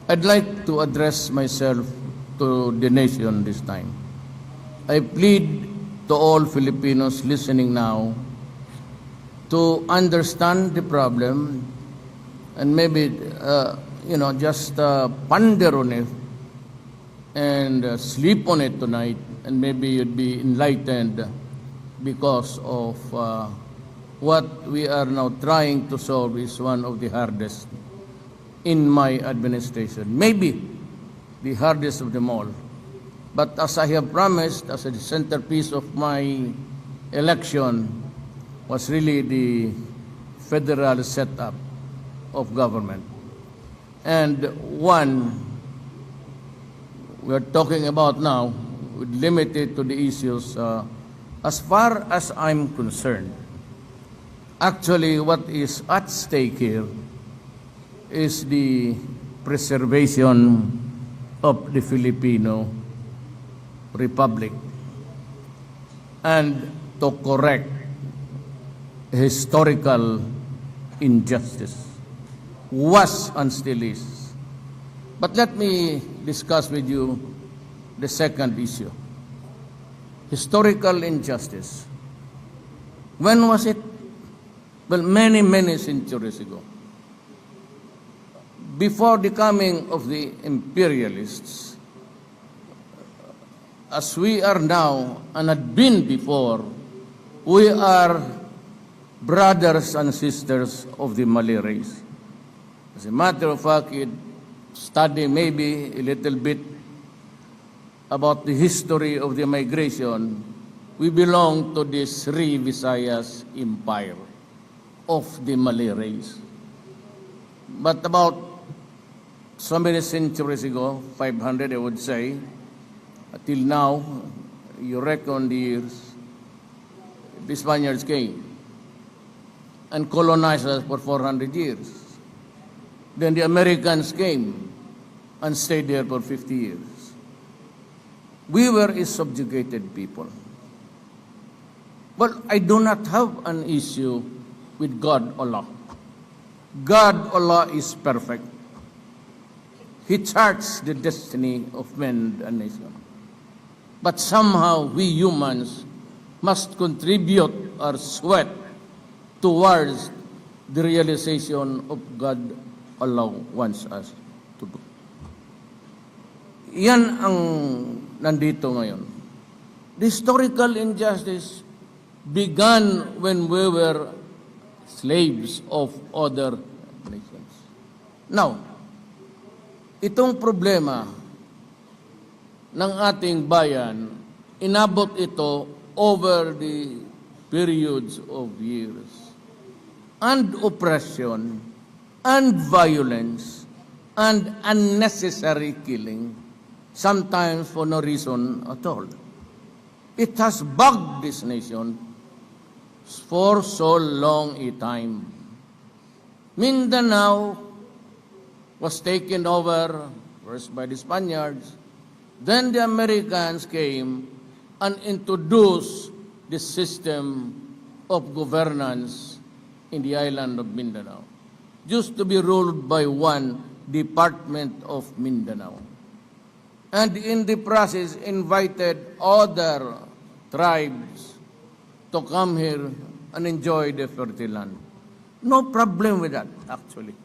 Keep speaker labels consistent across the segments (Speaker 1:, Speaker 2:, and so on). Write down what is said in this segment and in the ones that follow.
Speaker 1: I'd like to address myself to the nation this time. I plead to all Filipinos listening now to understand the problem and maybe, just ponder on it and sleep on it tonight, and maybe you'd be enlightened because of what we are now trying to solve is one of the hardest in my administration. Maybe the hardest of them all. But as I have promised, as the centerpiece of my election was really the federal setup of government. And one we're talking about now, limited to the issues, as far as I'm concerned, actually what is at stake here is the preservation of the Filipino Republic and to correct historical injustice, was and still is. But let me discuss with you the second issue. Historical injustice. When was it? Well, many, many centuries ago. Before the coming of the imperialists, as we are now and had been before, we are brothers and sisters of the Malay race. As a matter of fact, study maybe a little bit about the history of the migration, we belong to the Sri Visayas Empire of the Malay race. But about so many centuries ago, 500 I would say, till now, you reckon the years, the Spaniards came and colonized us for 400 years. Then the Americans came and stayed there for 50 years. We were a subjugated people. Well, I do not have an issue with God Allah. God Allah is perfect. He charts the destiny of men and nation. But somehow we humans must contribute our sweat towards the realization of God Allah wants us to do. Yan ang nandito ngayon. The historical injustice began when we were slaves of other nations. Now, itong problema ng ating bayan, inabot ito over the periods of years. And oppression, and violence, and unnecessary killing, sometimes for no reason at all. It has bugged this nation for so long a time. Mindanao was taken over first by the Spaniards, then the Americans came and introduced the system of governance in the island of Mindanao, used to be ruled by one department of Mindanao. And in the process invited other tribes to come here and enjoy the fertile land. No problem with that, actually.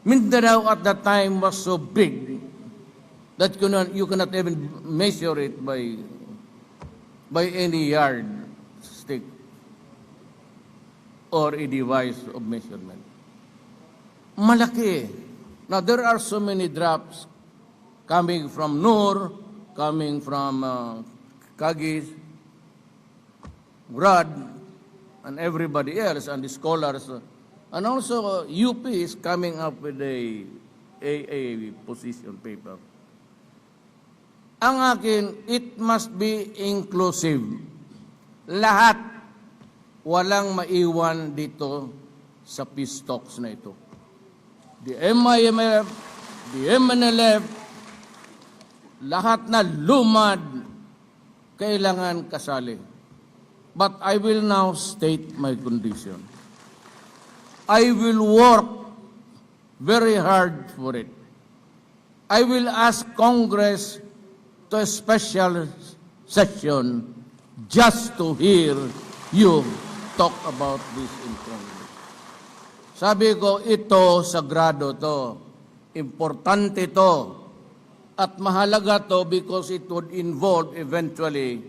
Speaker 1: Mindanao at that time was so big that you cannot even measure it by any yardstick or a device of measurement. Malaki. Now, there are so many drops coming from Noor, coming from Kagis, Brad, and everybody else, and the scholars. And also, UP is coming up with a position paper. Ang akin, it must be inclusive. Lahat, walang maiwan dito sa peace talks na ito. The MIMF, the MNLF, lahat na lumad, kailangan kasali. But I will now state my condition. I will work very hard for it. I will ask Congress to a special session just to hear you talk about this in Congress. Sabi ko, ito, sagrado to. Importante to. At mahalaga to because it would involve eventually,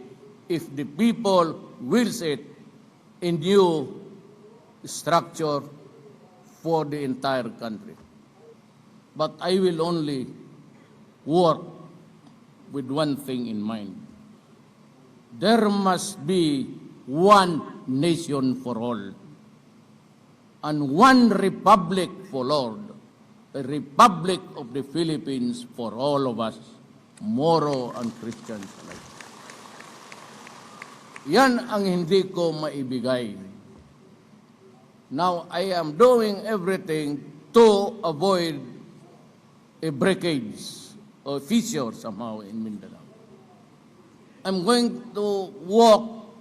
Speaker 1: if the people wills it, a new structure for the entire country. But I will only work with one thing in mind. There must be one nation for all and one republic for all, a republic of the Philippines for all of us, Moro and Christians alike. Yan ang hindi ko maibigay. Now, I am doing everything to avoid a breakage or fissure somehow in Mindanao. I'm going to walk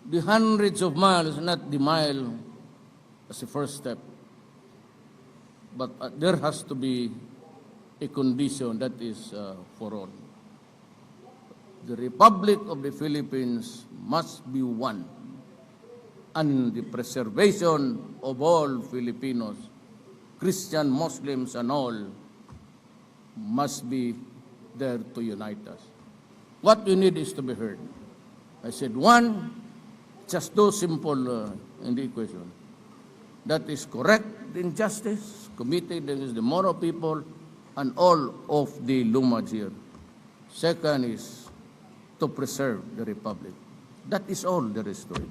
Speaker 1: the hundreds of miles, not the mile, as a first step. But there has to be a condition that is for all. The Republic of the Philippines must be one, and the preservation of all Filipinos, Christian, Muslims, and all, must be there to unite us. What we need is to be heard. I said, one, just do simple in the equation. That is correct injustice committed against the Moro people and all of the Lumad here. Second is to preserve the Republic. That is all there is to it.